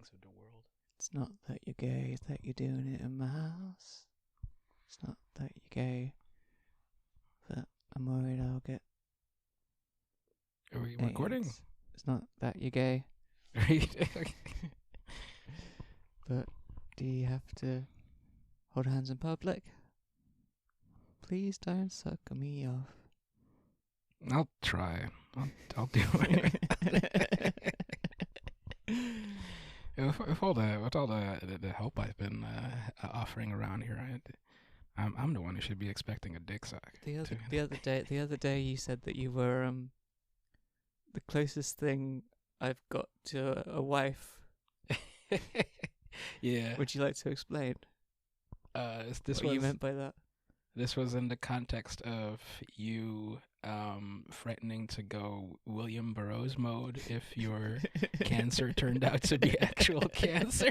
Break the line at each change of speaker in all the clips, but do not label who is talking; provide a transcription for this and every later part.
things of the world.
It's not that you're gay, it's that you're doing it in my house. It's not that you're gay, but I'm worried I'll get
Are we recording?
AIDS. It's not that you're gay, but do you have to hold hands in public? Please don't suck me off.
I'll try. I'll do it. With all the help I've been offering around here, I'm the one who should be expecting a dick suck.
The other day, you said that you were the closest thing I've got to a wife.
Yeah.
Would you like to explain
This
what you meant by that?
This was in the context of you threatening to go William Burroughs mode if your cancer turned out to be actual cancer.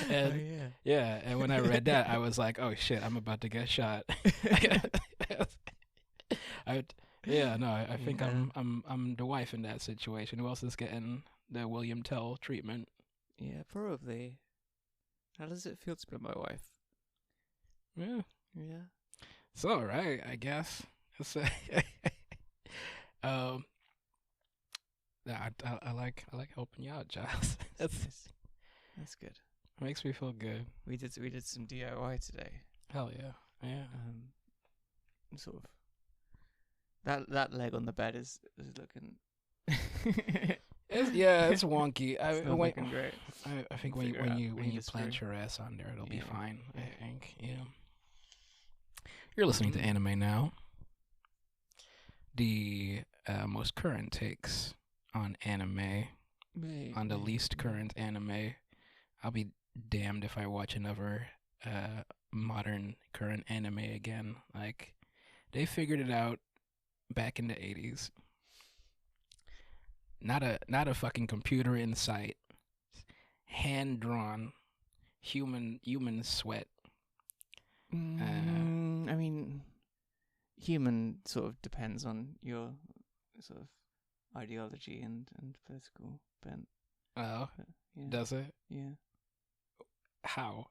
And, yeah, and when I read that, I was like, "Oh shit, I'm about to get shot." I think I'm the wife in that situation. Who else is getting the William Tell treatment?
Yeah, probably. How does it feel to be my wife?
Yeah.
Yeah.
It's all right, I guess. It's I like helping you out, Giles.
That's good.
Makes me feel good.
We did some DIY today.
Hell yeah, yeah.
Sort of that leg on the bed is looking.
It's wonky.
It's not looking great.
I think when you plant your ass on there, it'll be fine. Yeah. I think. Yeah. You're listening to Anime Now. The most current takes on anime, on the least current anime. I'll be damned if I watch another modern current anime again. Like, they figured it out back in the 80s. Not a fucking computer in sight. Hand drawn, human sweat.
I mean, human sort of depends on your sort of ideology and political bent.
Oh,
but, yeah.
Does it?
Yeah.
How?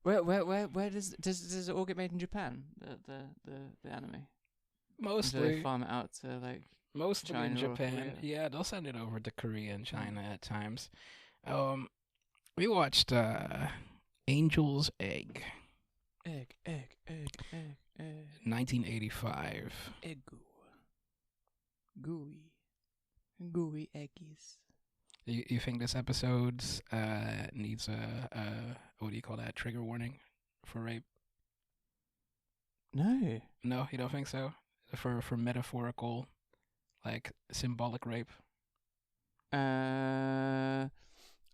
Where does it all get made in Japan? The anime.
Mostly.
Do they farm it out to like
mostly
China
in Japan.
Korea?
Yeah, they'll send it over to Korea and China at times. We watched Angel's Egg.
Egg.
1985.
Gooey eggies.
You think this episode needs a what do you call that, trigger warning for rape?
No,
you don't think so? For metaphorical, like symbolic rape.
I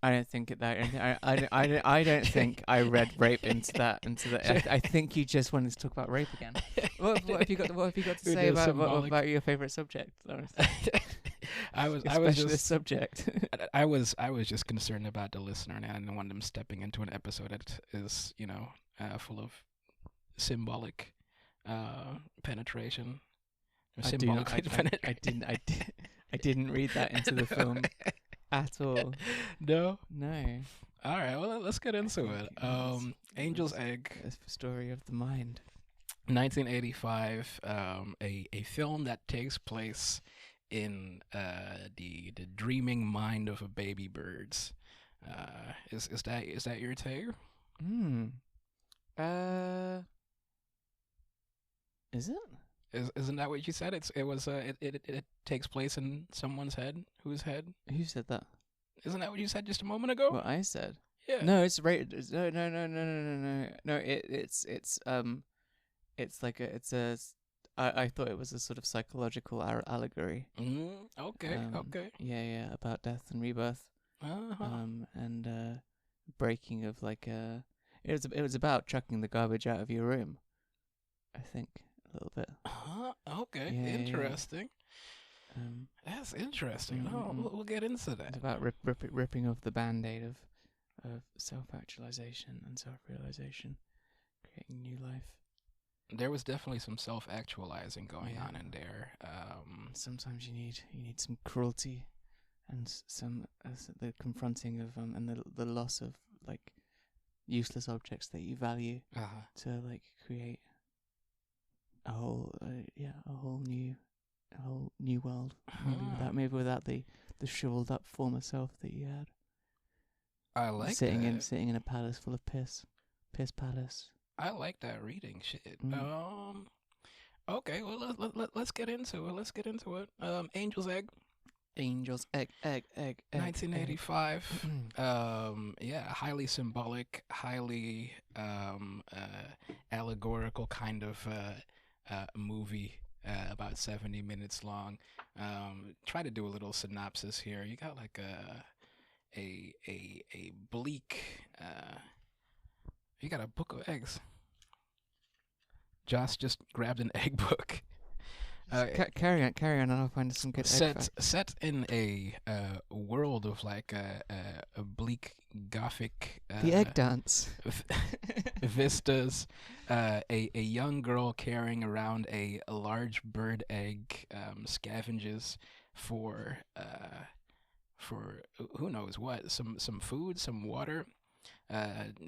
don't think that. I don't think I read rape into that. I think you just wanted to talk about rape again. What have you got to say about your favorite subject, Lawrence?
I was just
subject.
I was just concerned about the listener, and I didn't want them stepping into an episode that is, full of symbolic penetration.
I didn't read that into the film at all.
No.
All
right. Well, let's get into it. Angel's Egg.
It's the story of the mind.
1985. A film that takes place in the dreaming mind of a baby bird's. Is that your take?
Is it?
Isn't that what you said? It takes place in someone's head. Whose head?
Who said that?
Isn't that what you said just a moment ago?
What I said.
Yeah.
No, it's rated. No. No, it's like a. I thought it was a sort of psychological allegory.
Okay.
Yeah, about death and rebirth. And breaking of like a. It was about chucking the garbage out of your room. I think a little bit.
Okay. Yeah, interesting. Yeah. That's interesting. We'll get into that.
It's about ripping off the band-aid of self-actualization and self-realization, creating new life.
There was definitely some self-actualizing going on in there.
Sometimes you need some cruelty, and some the confronting of and the loss of like useless objects that you value to like create a whole new world. Maybe without the shriveled up former self that you had.
I like
sitting in a palace full of piss palace.
I like that reading shit. Okay, well let's get into it. Angel's Egg.
Angel's egg.
1985. Yeah, highly symbolic, highly allegorical kind of movie. About 70 minutes long. Try to do a little synopsis here. You got like a bleak. You got a book of eggs. Joss just grabbed an egg book.
Carry on, and I'll find some good
set in a world of like a bleak gothic
the egg dance
vistas. A young girl carrying around a large bird egg scavenges for who knows what, some food, some water.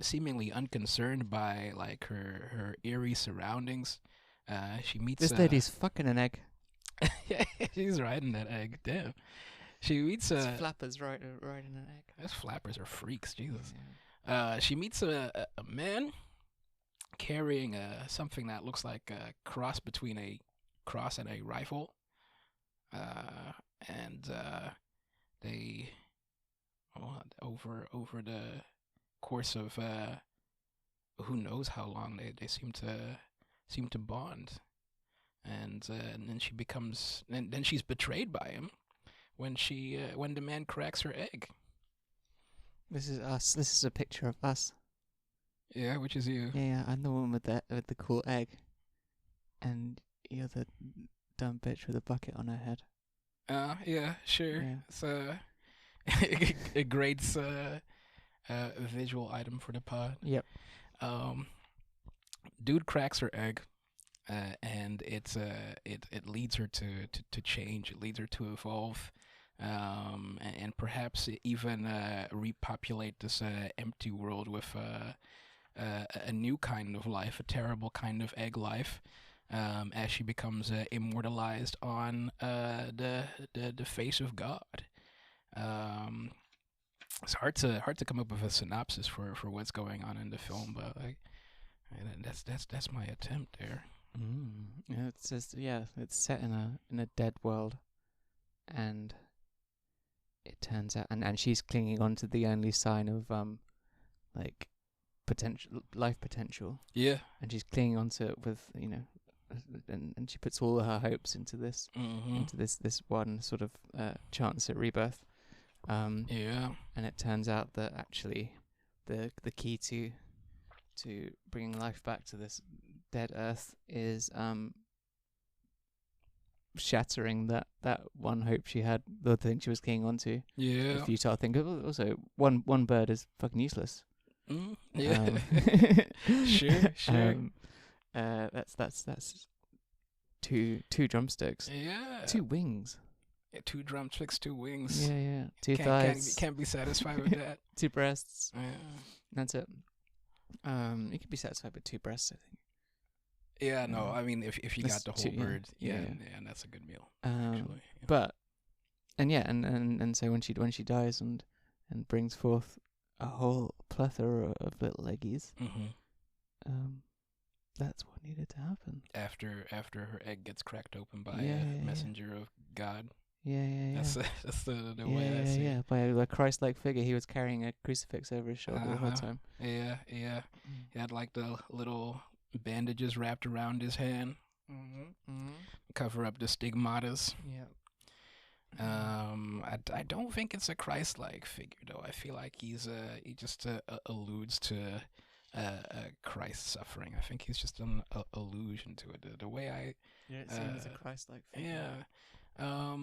Seemingly unconcerned by like her eerie surroundings. She meets
this lady's fucking an egg.
Yeah, she's riding that egg. Damn. She meets
flappers riding an egg.
Those flappers are freaks. Jesus. Yeah. She meets a man carrying something that looks like a cross between a cross and a rifle. And they over the course of who knows how long they seem to bond, and then she becomes, and then she's betrayed by him when the man cracks her egg.
This is us. This is a picture of us.
Yeah, which is you.
Yeah, I'm the one with the cool egg, and you're the dumb bitch with a bucket on her head.
Yeah, sure. Yeah. It's a great visual item for the pod.
Yep.
Dude cracks her egg, and it leads her to change. It leads her to evolve, and perhaps even repopulate this empty world with a new kind of life, a terrible kind of egg life, as she becomes immortalized on the face of God. It's hard to come up with a synopsis for what's going on in the film, but like, that's my attempt there.
Yeah, it's just it's set in a dead world, and it turns out, and she's clinging on to the only sign of like life potential.
Yeah,
and she's clinging on to it with and she puts all her hopes into this into this one sort of chance at rebirth.
Yeah,
and it turns out that actually the key to bringing life back to this dead earth is shattering that one hope she had, the thing she was clinging on to.
Yeah,
the futile thing. Also, one bird is fucking useless.
Yeah, sure.
That's two drumsticks.
Yeah,
2 wings.
Yeah, 2 drumsticks, 2 wings.
Yeah. 2 thighs.
Can't be satisfied with that.
2 breasts.
Yeah.
That's it. You can be satisfied with 2 breasts, I think.
Yeah, no, I mean if you got the whole bird, yeah, that's a good meal. Actually, yeah.
But and so when she dies and brings forth a whole plethora of little eggies, that's what needed to happen.
After her egg gets cracked open by a messenger of God.
Yeah.
That's the way I see it.
Yeah, by a Christ-like figure. He was carrying a crucifix over his shoulder the whole time.
Yeah. He had like the little bandages wrapped around his hand. Cover up the stigmatas.
Yeah.
I don't think it's a Christ-like figure though. I feel like he just alludes to Christ's suffering. I think he's just an allusion to it. The way I
don't see him as a Christ-like figure.
Yeah.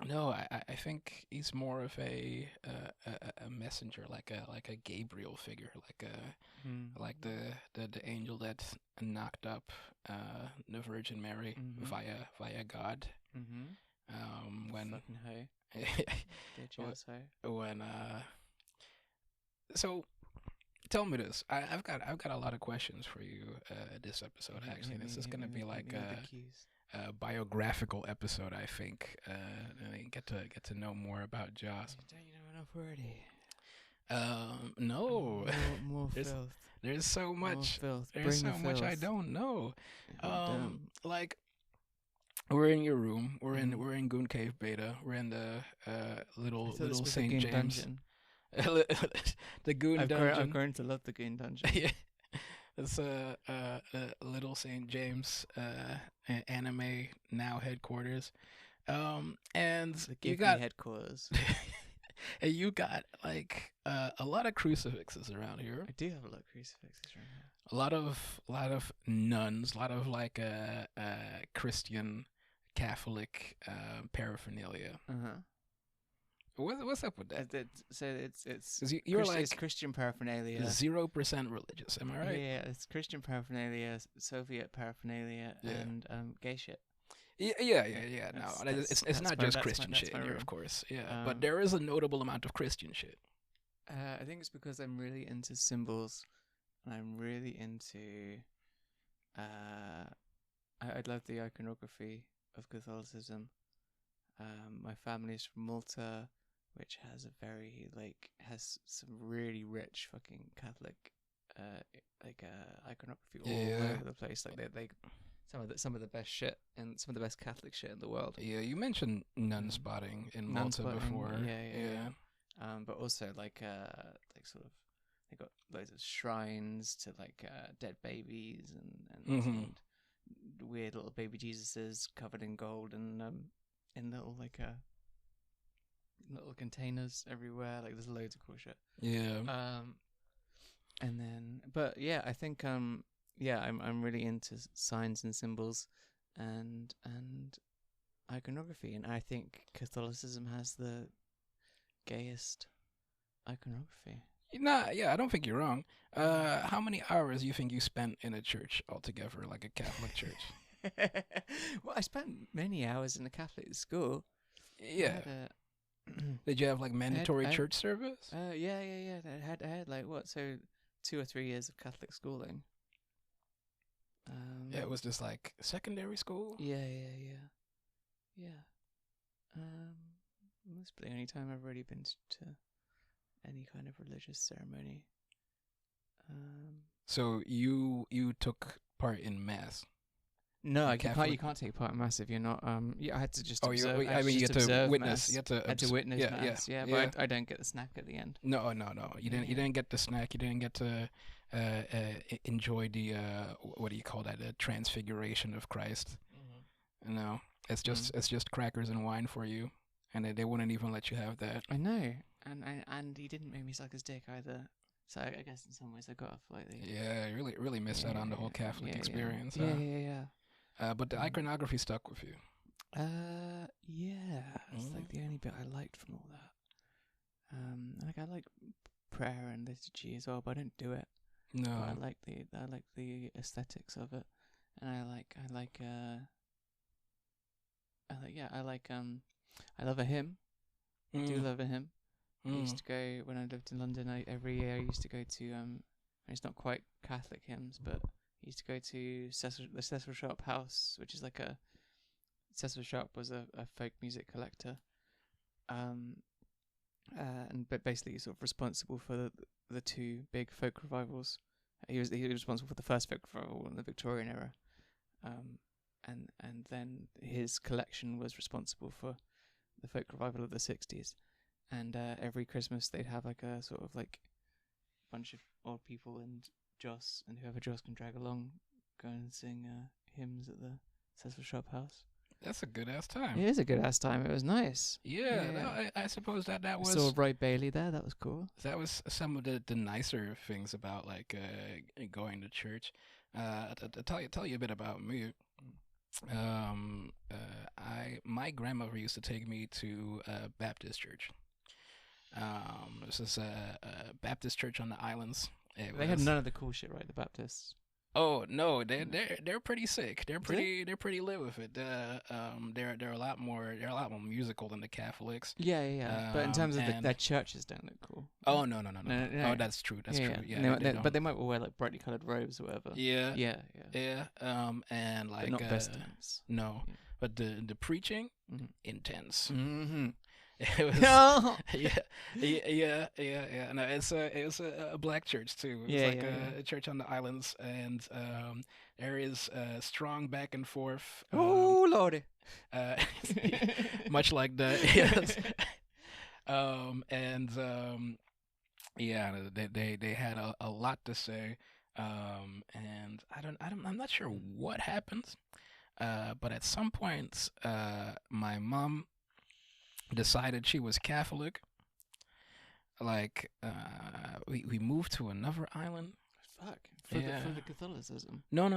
No, I think he's more of a messenger, like a Gabriel figure, like the angel that knocked up the Virgin Mary via God. When
Fucking hoe. Bitch ass hoe.
when so tell me this. I've got a lot of questions for you this episode. Actually, this is gonna be like a biographical episode. I think and get to know more about Joss.
Don't you know enough already?
No.
More filth.
There's so much.
More filth.
There's so much I don't know. Like we're in your room. We're in Goon Cave Beta. We're in the little St. James.
Dungeon.
The Goon Dungeon.
I've grown to love the Goon Dungeon.
Yeah. It's a little St. James anime now headquarters. And
The
you
Ghibli
got
headquarters.
and you got like a lot of crucifixes around here.
I do have a lot of crucifixes around here.
A lot of nuns, a lot of like Christian Catholic paraphernalia. What's up with that?
So it's
'Cause you're like
it's Christian paraphernalia.
0% religious. Am I right?
Yeah, it's Christian paraphernalia, Soviet paraphernalia,
Yeah.
and gay shit.
Yeah. No, it's
That's
not
my-
just
that's
Christian
my- that's
shit
my
in here,
room.
of course. Yeah, but there is a notable amount of Christian shit.
I think it's because I'm really into symbols, and I'm really into. I love the iconography of Catholicism. My family's from Malta, which has has some really rich fucking Catholic, iconography all over the place. Like they some of the best shit and some of the best Catholic shit in the world.
Yeah, you mentioned nun spotting in Malta before.
Yeah. But also like sort of they got loads of shrines to dead babies and weird little baby Jesuses covered in gold and in little little containers everywhere. Like there's loads of cool shit.
Yeah.
And then, but yeah, I think I'm really into signs and symbols and iconography, and I think Catholicism has the gayest iconography.
Yeah, I don't think you're wrong. How many hours do you think you spent in a church altogether, like a Catholic church?
Well, I spent many hours in a Catholic school.
Yeah. Did you have like mandatory church service?
Yeah. I had like what, so 2 or 3 years of Catholic schooling.
Yeah, it was just like secondary school.
Yeah. That's the only time I've really been to any kind of religious ceremony.
So you took part in mass?
No, you can't take part in mass if you're not. Yeah, I had to just.
Oh,
observe,
you had to witness.
Mass.
You
had to witness mass. Yeah, but
yeah.
I don't get the snack at the end.
No. You didn't get the snack. You didn't get to enjoy the what do you call that? The transfiguration of Christ. No, it's just crackers and wine for you, and they wouldn't even let you have that.
I know, and he didn't make me suck his dick either. So I guess in some ways I got off lightly.
Yeah, you really missed out on the whole Catholic experience.
Yeah.
But the iconography stuck with you.
Yeah, it's like the only bit I liked from all that. I like prayer and liturgy as well, but I don't do it.
No,
but I like the aesthetics of it, and I love a hymn. I do love a hymn. I used to go when I lived in London. Every year I used to go to it's not quite Catholic hymns, but I used to go to the Cecil Sharp House, which is like Cecil Sharp was a folk music collector, but basically sort of responsible for the two big folk revivals. He was responsible for the first folk revival in the Victorian era, and then his collection was responsible for the folk revival of the 60s. And every Christmas they'd have like a sort of like bunch of old people and Joss, and whoever Joss can drag along, go and sing hymns at the Cecil Sharp House.
That's a good ass time.
It is a good ass time. It was nice.
Yeah. No, I suppose that was.
Saw Roy Bailey there. That was cool.
That was some of the nicer things about like going to church. To tell you a bit about me. my grandmother used to take me to a Baptist church. This is a Baptist church on the islands.
They had none of the cool shit, right? The Baptists.
Oh no, they're pretty sick. They're pretty lit with it. They're a lot more musical than the Catholics.
Yeah. But in terms of their churches, don't look cool.
Oh no. Oh, that's true. That's true. Yeah.
But they might wear like brightly colored robes or whatever.
Yeah. And like
but not best times.
No,
yeah.
But the preaching intense.
Mm-hmm.
It was yeah. No, it was a black church too. It was a church on the islands, and there is strong back and forth.
Oh lordy.
Much like that. Yes. They had a lot to say. And I'm not sure what happens. But at some point, my mom decided she was Catholic. Like, we moved to another island.
Fuck. For the Catholicism.
No.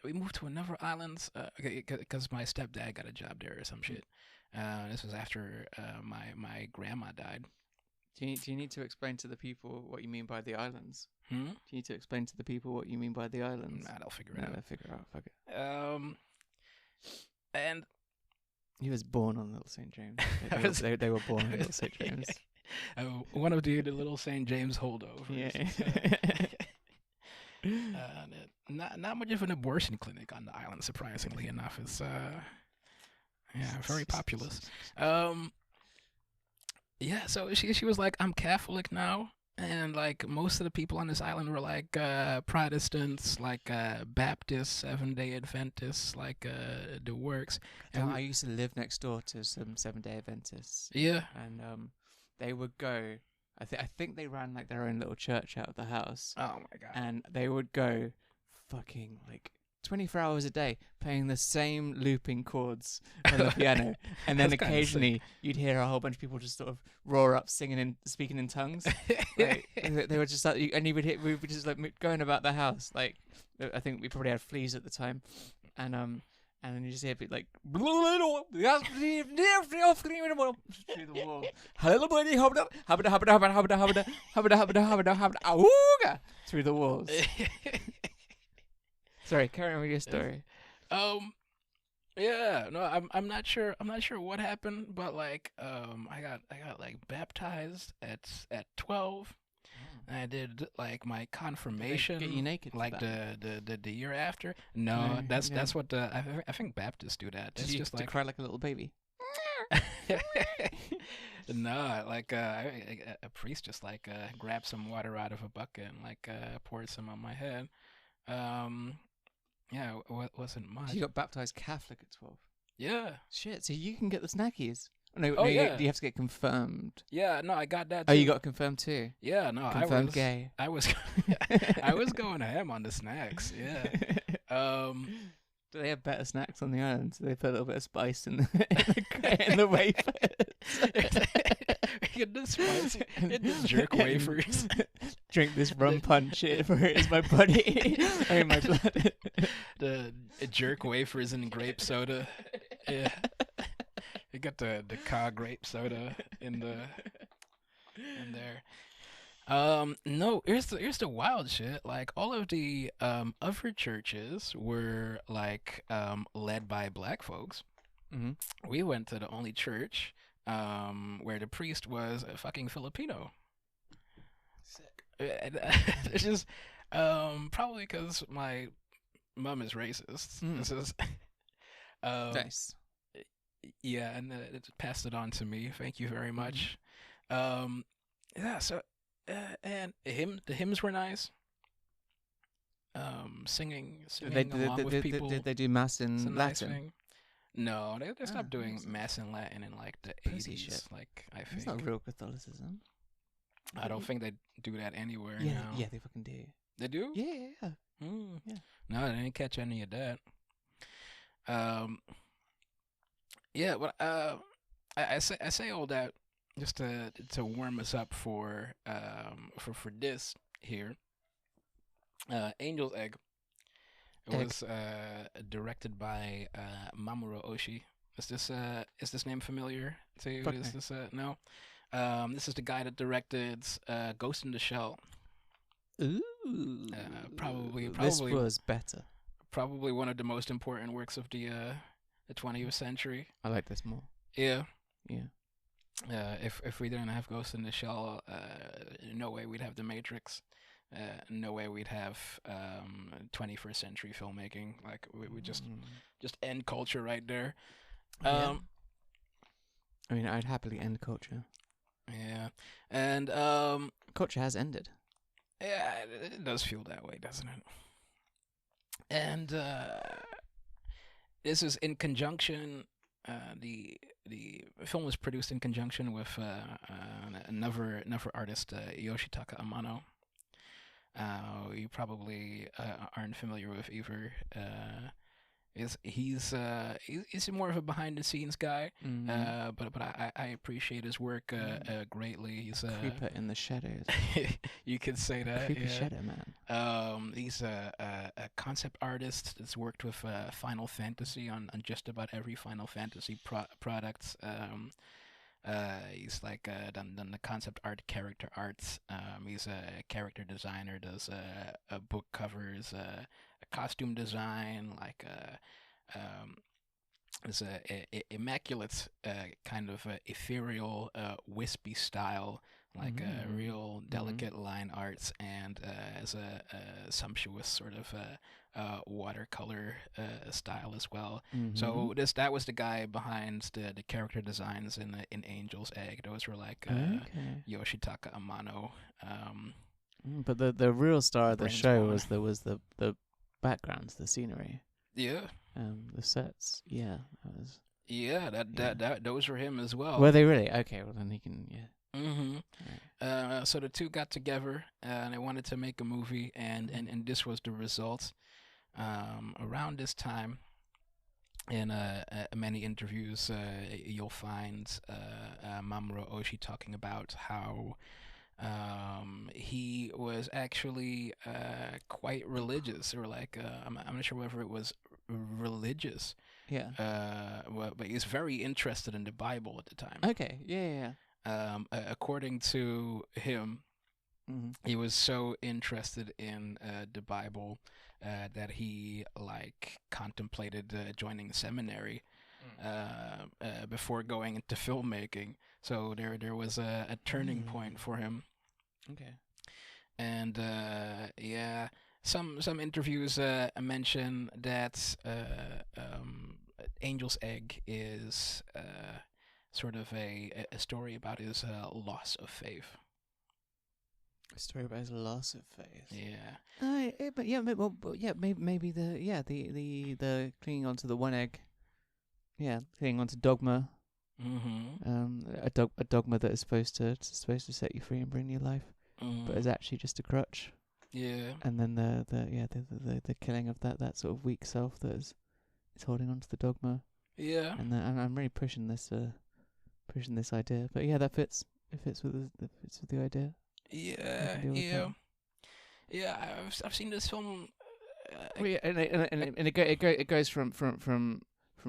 We moved to another island because my stepdad got a job there or some shit. This was after my grandma died.
Do you need to explain to the people what you mean by the islands?
Do
you need to explain to the people what you mean by the islands?
Nah, they'll figure it out.
They'll figure it out. Fuck it.
And
he was born on Little St. James. They were born on Little St. James.
One of the Little St. James holdovers.
Yeah.
Not much of an abortion clinic on the island, surprisingly enough. It's very populous. Yeah, so she was like, I'm Catholic now. And like most of the people on this island were like Protestants, like Baptists, 7-Day Adventists, like the works.
And I used to live next door to some 7-Day Adventists.
Yeah.
And they would go. I think they ran like their own little church out of the house.
Oh my god.
And they would go, fucking like 24 hours a day playing the same looping chords on the piano, and then occasionally you'd hear a whole bunch of people just sort of roar up singing and speaking in tongues. Like, they were just like, and we were just like going about the house. Like, I think we probably had fleas at the time, and then you just hear it like through the wall, through the walls. Sorry, carry on with your story.
Yeah, no, I'm not sure. I'm not sure what happened, but like, I got like baptized at 12. And I did like my confirmation.
Did they get you naked?
Like the year after. No, that's what I think Baptists do that.
Did you just like cry like a little baby?
No, like a priest just like grabbed some water out of a bucket and like poured some on my head. Yeah, it wasn't much.
You got baptized Catholic at 12.
Yeah.
Shit, so you can get the snackies. No,
yeah.
You have to get confirmed.
Yeah, no, I got that
Oh,
too.
you got confirmed too?
Yeah, no,
confirmed gay.
I was going ham on the snacks, yeah.
Do they have better snacks on the island? Do they put a little bit of spice in the wafers?
Get the spice, get the jerk wafers.
Drink this rum punch for it is my body. I mean my blood.
The jerk wafers and grape soda. Yeah. You got the car grape soda in there. No, here's the wild shit. Like all of the other churches were like led by black folks.
Mm-hmm.
We went to the only church where the priest was a fucking Filipino.
Sick.
It's just probably because my mom is racist. This is
nice.
Yeah, and it passed it on to me. Thank you very much. Yeah, so and the hymns were nice. Singing along with people.
Did they do mass in Latin?
Nice. No, they stopped doing mass in Latin in like the 80s. Shit. Like I think
it's not real Catholicism.
I don't think they do that anywhere.
Yeah,
now.
Yeah, they fucking do.
They do?
Yeah.
Yeah. No, I didn't catch any of that. Yeah, but I say all that just to warm us up for this here. Angel's Egg. It was directed by Mamoru Oshii. Is this name familiar to you?
Fuck
Is
no.
this no? This is the guy that directed Ghost in the Shell.
Ooh.
Probably
This was better.
probably one of the most important works of the 20th century.
I like this more.
Yeah.
Yeah.
If we didn't have Ghost in the Shell, no way we'd have The Matrix. No way we'd have 21st century filmmaking. Like we just end culture right there.
Yeah. I mean, I'd happily end culture.
Yeah, and
Culture has ended.
yeah, it does feel that way, doesn't it? And this is in conjunction. The film was produced in conjunction with another artist, Yoshitaka Amano. You probably aren't familiar with either. He's more of a behind the scenes guy, but I appreciate his work greatly. He's
a creeper in the shadows.
You could say that.
Creepy shadow man.
He's a concept artist that's worked with Final Fantasy on just about every Final Fantasy product. He's like done the concept art, character arts. He's a character designer, does book covers, a costume design, like it's a immaculate kind of ethereal, wispy style, like real delicate line arts, and as a sumptuous sort of watercolor style as well. So that was the guy behind the character designs in Angel's Egg. Those were like Yoshitaka Amano.
But the real star of the show was the backgrounds, the scenery.
Yeah.
The sets. Yeah. That was.
Yeah, that those were him as well.
Were they really? Okay, well then he can. Yeah.
Right. So the two got together and they wanted to make a movie, and this was the result. Around this time, in many interviews, you'll find Mamoru Oshii talking about how he was actually quite religious, or like I'm not sure whether it was religious.
Yeah.
But he's very interested in the Bible at the time.
Okay. Yeah.
According to him, he was so interested in the Bible that he like contemplated joining seminary before going into filmmaking. So there was a turning point for him.
Okay.
And yeah, some interviews mention that Angel's Egg is sort of a story about his loss of faith.
A story about his loss of faith.
Yeah.
But yeah, maybe the clinging onto the one egg. Yeah, clinging onto dogma. A dogma that is supposed to set you free and bring you life, but is actually just a crutch.
Yeah.
And then the killing of that sort of weak self that is holding onto the dogma.
Yeah.
And I'm really pushing this idea, but yeah, that fits. It fits with the idea.
Yeah. I've seen this film.
It goes from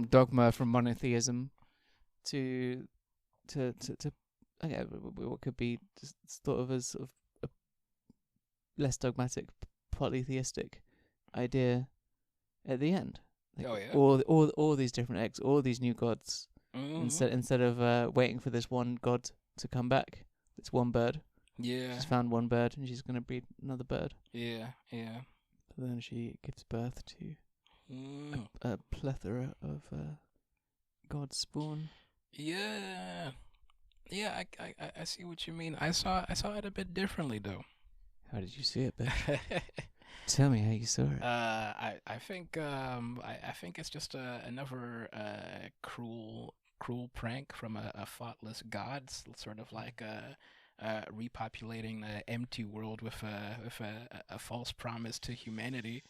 dogma, from monotheism, to what could be just thought of as sort of a less dogmatic, polytheistic idea at the end. Like all these different eggs, all these new gods. Instead of waiting for this one god to come back, it's one bird.
Yeah.
She's found one bird and she's gonna breed another bird.
Yeah.
But then she gives birth to a plethora of gods spawn.
Yeah. I see what you mean. I saw it a bit differently though.
How did you see it, bitch? Tell me how you saw it.
I think it's just another cruel prank from a thoughtless god, sort of like repopulating the empty world with a false promise to humanity,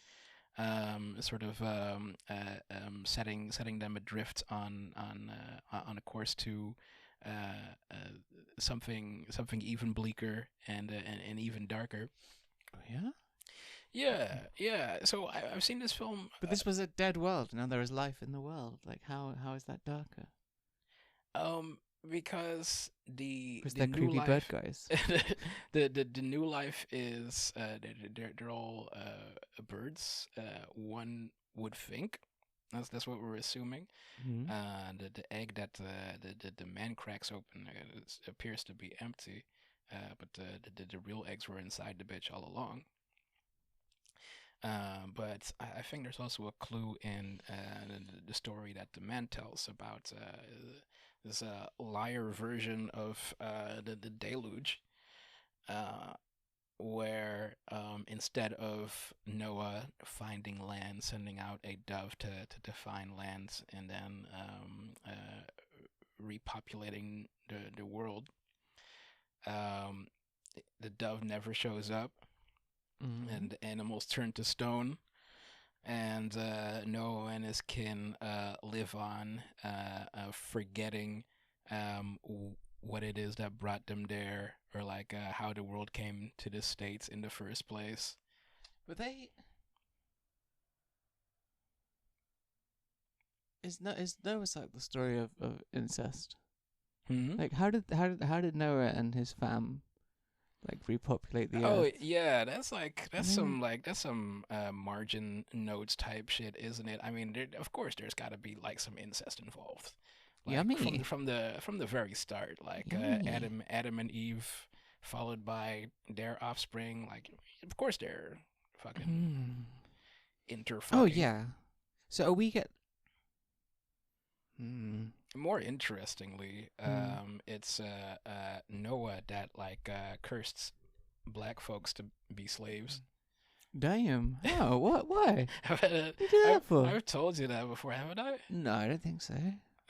sort of setting them adrift on a course to something even bleaker and even darker.
Oh yeah.
Yeah. So I've seen this film.
But this was a dead world. Now there is life in the world. Like how is that darker?
Because
Because
the
they're
new
creepy bird
life,
guys.
the new life is they're all birds. One would think. That's what we're assuming.
Mm-hmm.
The egg that the man cracks open appears to be empty, but the real eggs were inside the bitch all along. But I think there's also a clue in the story that the man tells about this liar version of the deluge, uh, where instead of Noah finding land, sending out a dove to find lands, and then repopulating the world, um, the dove never shows up, and the animals turn to stone, and Noah and his kin live on, forgetting what it is that brought them there, or like how the world came to the states in the first place.
But they is Noah's like the story of incest.
Hmm?
Like how did Noah and his fam like repopulate the
Oh
earth?
yeah, that's
Mm.
some margin notes type shit, isn't it? I mean, of course, there's got to be like some incest involved, like
Yummy.
from the very start, like
Yummy.
Adam and Eve, followed by their offspring. Like, of course, they're fucking
Hmm. Oh
interfucking.
yeah. So we get. Hmm.
More interestingly,
Hmm.
it's Noah that like cursed black folks to be slaves.
Damn. Oh, what? Why?
I've,
What do you do that for?
I've told you that before, haven't I?
No, I don't think so.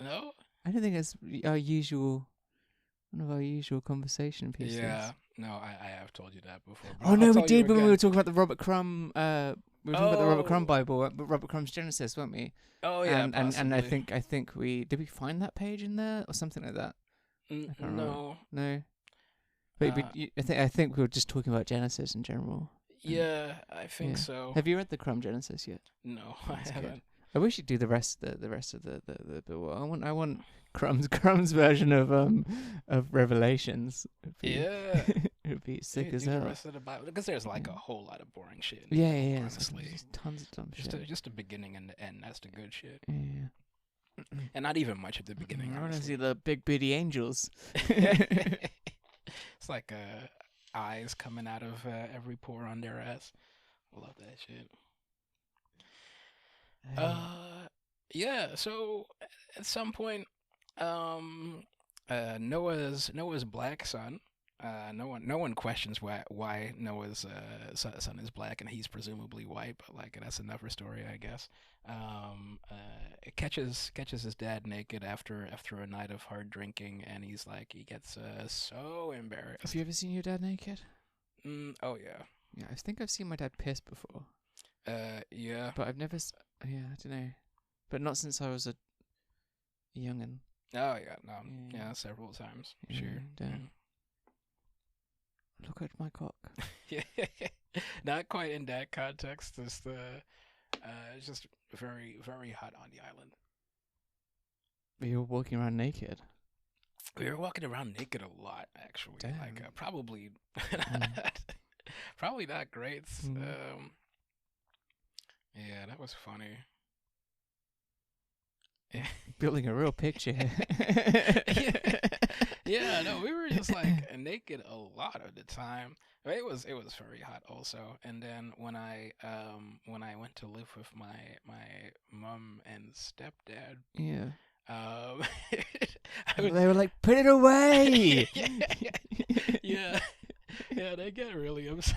No?
I don't think it's our usual, one of our usual conversation
Yeah.
pieces.
No, I have told you that before, but
Oh
I'll
no, we
tell you
did when we were
again.
talking about the Robert Crumb. We were talking about the Robert Crumb
Oh.
Bible, Robert Crumb's Genesis, weren't we?
Oh yeah,
And
possibly.
I think we did we find that page in there or something like that. I can't remember.
No.
No, but
Uh,
I think we were just talking about Genesis in general. And
yeah, I think
yeah,
so.
have you read the Crumb Genesis yet?
No,
Oh,
I
that's good.
haven't.
I wish you'd do the rest of the well, I want Crumb's version of Revelations. It'd be
Yeah.
it'd be sick
Maybe
as
do the
hell.
rest of the Bible because there's like a
Yeah.
whole lot of boring shit in the
Yeah,
Bible,
yeah, it's like
honestly.
just tons of dumb shit.
Just the beginning and the end. That's the good shit,
Yeah.
and not even much at the beginning,
I want to see
honestly.
the big booty angels.
It's like eyes coming out of every pore on their ass. I love that shit.
Hey.
Yeah. So at some point, um, Noah's black son. No one questions why Noah's son is black and he's presumably white, but like that's another story, I guess. It catches his dad naked after a night of hard drinking, and he gets so
Have
embarrassed.
you ever seen your dad naked?
Oh yeah.
Yeah, I think I've seen my dad piss before,
Yeah.
but I've never. Yeah, I don't know, but not since I was a youngin.
Oh yeah. No.
Yeah,
Yeah. Several times.
yeah,
Sure.
damn. Look at my cock.
Yeah. Not quite in that context. It's just very very hot on the island.
You're walking around naked.
We were walking around naked a lot, actually.
Damn.
Like probably,
Mm.
probably not great.
Mm.
Yeah, that was funny.
Building a real picture here.
Yeah, yeah. No, we were just like naked a lot of the time. It was very hot also. And then when I went to live with my mom and stepdad,
Yeah.
um, I would
They were like, put it away.
yeah, yeah, they get really upset.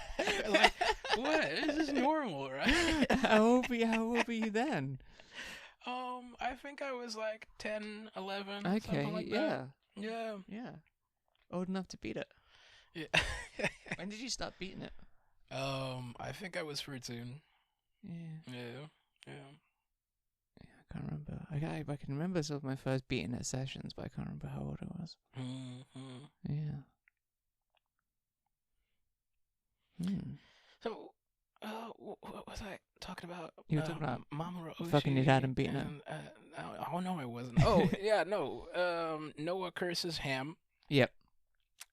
Like, what? This is normal, right?
How old were you then?
I think I was like 10, 11,
Okay,
something like that.
yeah.
Yeah.
Yeah. Old enough to beat it.
Yeah.
When did you start beating it?
I think I was 13.
Yeah.
Yeah. Yeah.
I can't remember. I can remember some of my first beating it sessions, but I can't remember how old I was.
Hmm.
Yeah. Hmm.
So, what was I talking about?
You were talking about
Mamoru Oshii.
fucking your dad and beating him.
Oh no, I wasn't. Oh yeah, no. Noah curses Ham.
Yep.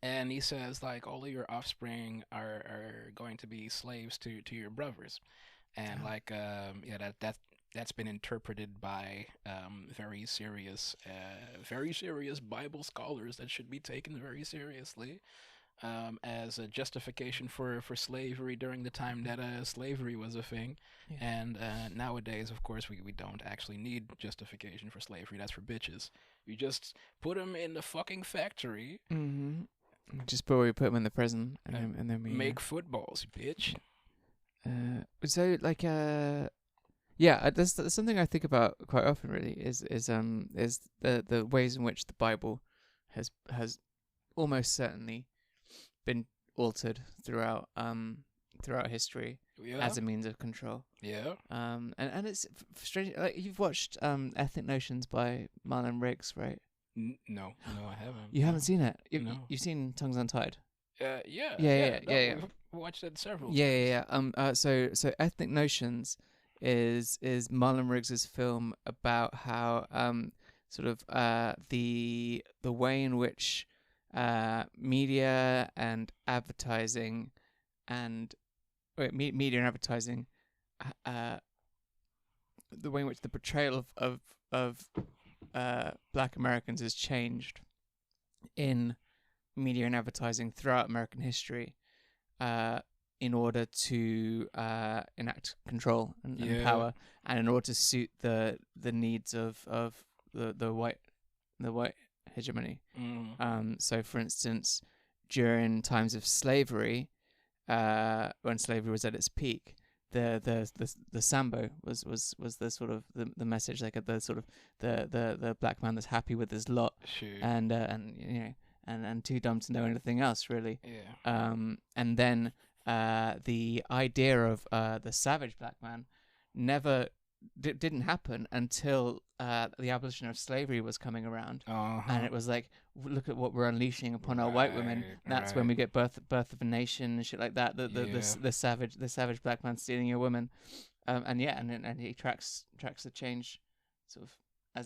And he says like all of your offspring are going to be slaves to your brothers, and that's been interpreted by very serious Bible scholars that should be taken very seriously, as a justification for slavery during the time that slavery was a thing. Yeah. And nowadays, of course, we don't actually need justification for slavery. That's for bitches. You just put them in the fucking factory.
Mm-hmm. Just put them in the prison, and then we
make footballs, bitch.
That's something I think about quite often. Really, is the ways in which the Bible has almost certainly been altered throughout history as a means of control.
Yeah.
And it's strange. Like, you've watched Ethnic Notions by Marlon Riggs, right?
No, I haven't.
You haven't seen it?
No.
You've seen Tongues Untied?
Yeah. We've watched it several times.
Yeah. So Ethnic Notions is Marlon Riggs's film about how the way in which media and advertising the way in which the portrayal of Black Americans has changed in media and advertising throughout American history, in order to enact control and power, and in order to suit the needs of the white hegemony. So, for instance, during times of slavery, when slavery was at its peak, the Sambo was the sort of the message, like the sort of the black man that's happy with his lot, and too dumb to know anything else, really. And then the idea of the savage black man never didn't happen until the abolition of slavery was coming around, and it was like, look at what we're unleashing upon our white women. That's when we get birth of a nation and shit like that. The savage black man stealing your woman, and he tracks the change, sort of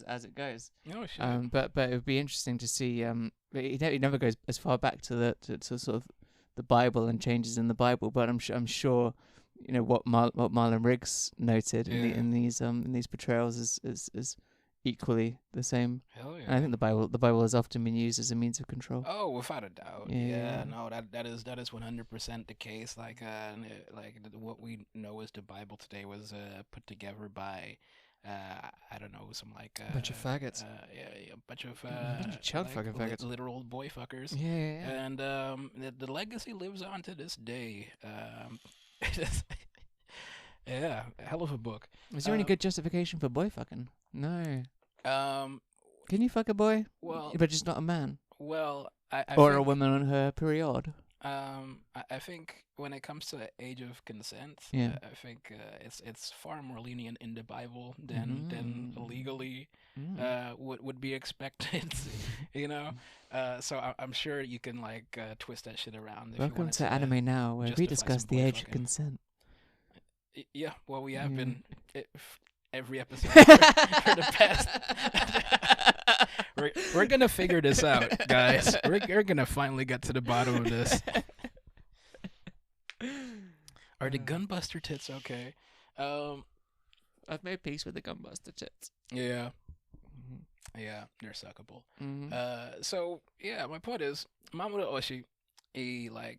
as it goes. But it would be interesting to see. He never goes as far back to sort of the Bible and changes in the Bible, but I'm sure. You know what Marlon Riggs noted in these portrayals is equally the same.
Hell yeah!
And I think the Bible has often been used as a means of control.
Oh, without a doubt. No, that is 100% the case. Like what we know as the Bible today was put together by I don't know, some like
bunch of faggots.
A bunch of
child fucking faggots,
literal boy fuckers.
Yeah.
And the legacy lives on to this day. Yeah, hell of a book.
Is there any good justification for boy fucking? No.
Can
you fuck a boy?
Well,
but just not a man.
Well,
I or think, a woman on her period.
I think when it comes to age of consent, I think it's far more lenient in the Bible than legally would be expected. You know, so I'm sure you can like twist that shit around.
Welcome to Anime Now, where we discuss the age of consent.
Yeah, well, we have been every episode for the past. We're gonna figure this out, guys. We're gonna finally get to the bottom of this. Are the gunbuster tits okay?
I've made peace with the gunbuster tits.
Yeah. Yeah, they're suckable. So yeah, my point is, Mamoru Oshii,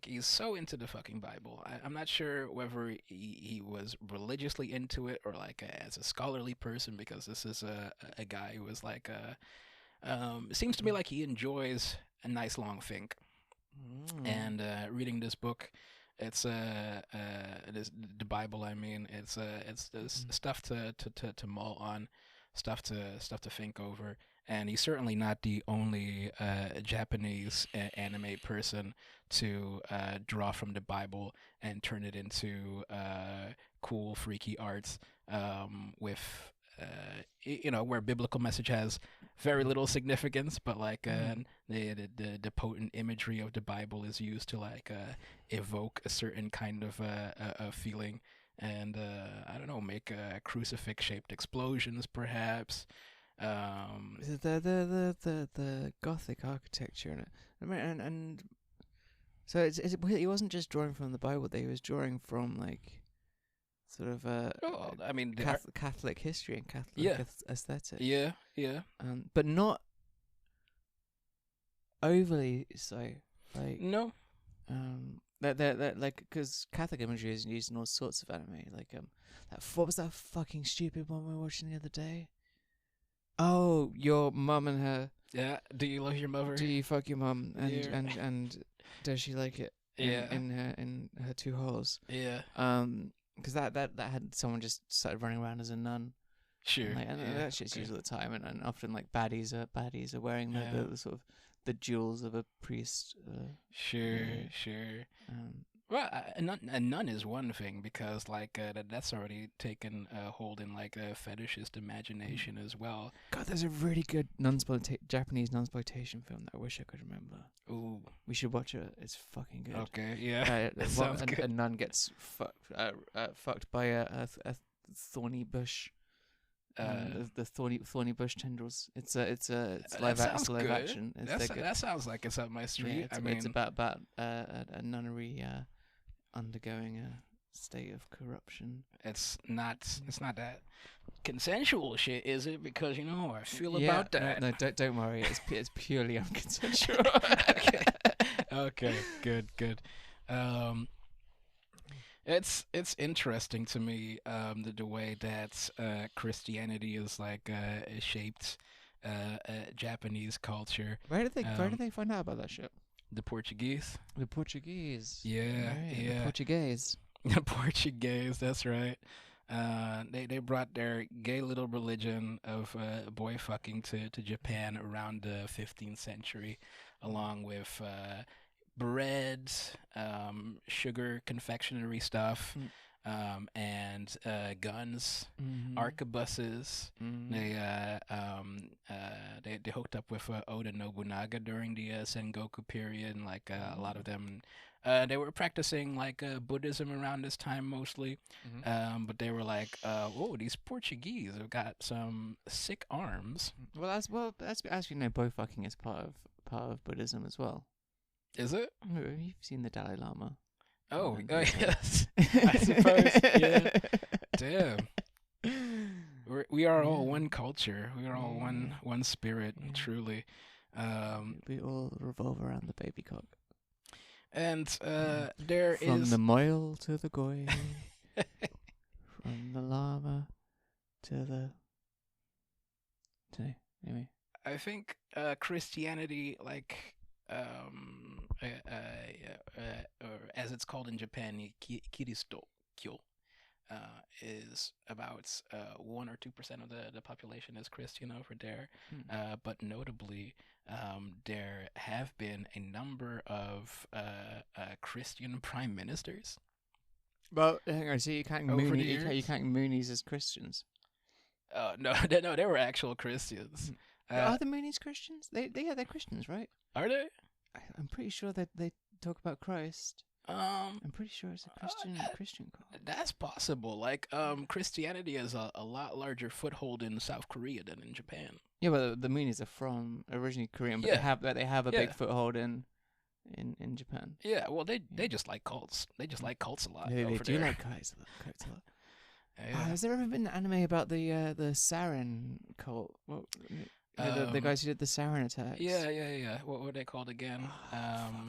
he's so into the fucking Bible. I'm not sure whether he was religiously into it or like as a scholarly person, because this is a guy who was like it seems to me like he enjoys a nice long think. And reading this book, it's the Bible. I mean, it's stuff to mull on, stuff to think over. And he's certainly not the only Japanese anime person to draw from the Bible and turn it into cool, freaky arts with, where biblical message has very little significance, but like the potent imagery of the Bible is used to like evoke a certain kind of feeling. and I don't know, make crucifix shaped explosions perhaps.
The Gothic architecture in it. I mean, and so he wasn't just drawing from the Bible. He was drawing from like sort of
I mean,
Catholic history and Catholic aesthetic.
Yeah, yeah.
But not overly so. Like
no.
That like because Catholic imagery is used in all sorts of anime. Like what was that fucking stupid one we were watching the other day? Oh, your mum and her.
Yeah. Do you love your mother?
Do you fuck your mum? And does she like it? In her 2 holes.
Yeah.
Because that had someone just started running around as a nun.
Sure.
And that shit's used all the time, and often like baddies are wearing the sort of the jewels of a priest.
Sure. Well, a nun is one thing because like that's already taken a hold in like a fetishist imagination as well.
God, there's a really good Japanese nunsploitation film that I wish I could remember.
Ooh,
we should watch it. It's fucking good.
Okay, yeah, that sounds good.
A nun gets fucked by a thorny bush. The thorny bush tendrils. It's live action.
That sounds like it's up my street.
Yeah, it's about a nunnery undergoing a state of corruption.
It's not that consensual shit, is it? Because you know how I feel about that.
No, don't worry. It's purely unconsensual.
Okay. Good. It's interesting to me the way that Christianity is like shaped Japanese culture.
Where did they find out about that shit?
The Portuguese.
The Portuguese.
Yeah.
The Portuguese.
The Portuguese. That's right. They brought their gay little religion of boy fucking to Japan around the 15th century, along with bread, sugar confectionery stuff, and guns, arquebuses. They hooked up with Oda Nobunaga during the Sengoku period, and like a lot of them. They were practicing like Buddhism around this time mostly, but they were like, "Whoa, these Portuguese have got some sick arms."
Well, as you know, bow fucking is part of Buddhism as well. Is it? You've seen the Dalai Lama.
Oh, yes. I suppose. Yeah. Damn. We are all one culture. We are all one spirit, truly.
We all revolve around the baby cock.
And there is...
From the Moyle to the Goy. From the Lama to the... Anyway.
I think Christianity, like... or as it's called in Japan, Kiristokyo, is about 1 or 2% of the population is Christian over there. But notably, there have been a number of Christian prime ministers.
Well, hang on, so you can't Moonies as Christians?
No, they were actual Christians.
Are the Moonies Christians? They're Christians, right?
Are they?
I'm pretty sure that they talk about Christ. I'm pretty sure it's a Christian cult.
That's possible. Like, Christianity has a lot larger foothold in South Korea than in Japan.
Yeah, but the Moonies are from originally Korean, but they have a big foothold in Japan.
Yeah, well, they just like cults. They just like cults a lot.
They do like cults a lot. Yeah. Has there ever been an anime about the Sarin cult? Well, the guys who did the Sarin attacks.
Yeah. What were they called again?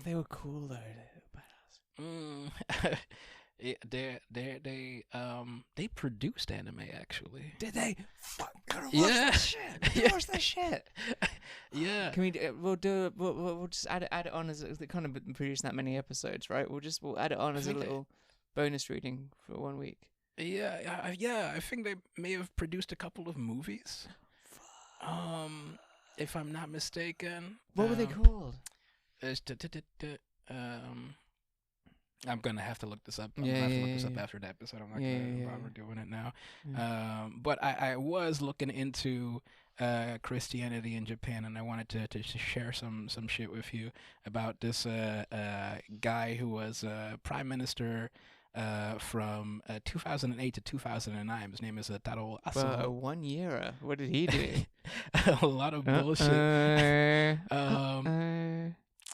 They were cool though. They were
badass. They produced anime actually.
Did they? Fuck, gotta watch that shit. Watch that shit.
Yeah.
Can we? We'll just add it on as they kind of produced that many episodes, right? We'll add it on as a little bonus reading for 1 week.
Yeah. I think they may have produced a couple of movies. If I'm not mistaken.
What were they called?
I'm gonna have to look this up. I'm gonna have to look this up after the episode. I'm not gonna bother doing it now. But I was looking into Christianity in Japan, and I wanted to share some shit with you about this guy who was prime minister from 2008 to 2009. His name is Taro
But
Asano.
1 year. What did he do?
A lot of bullshit.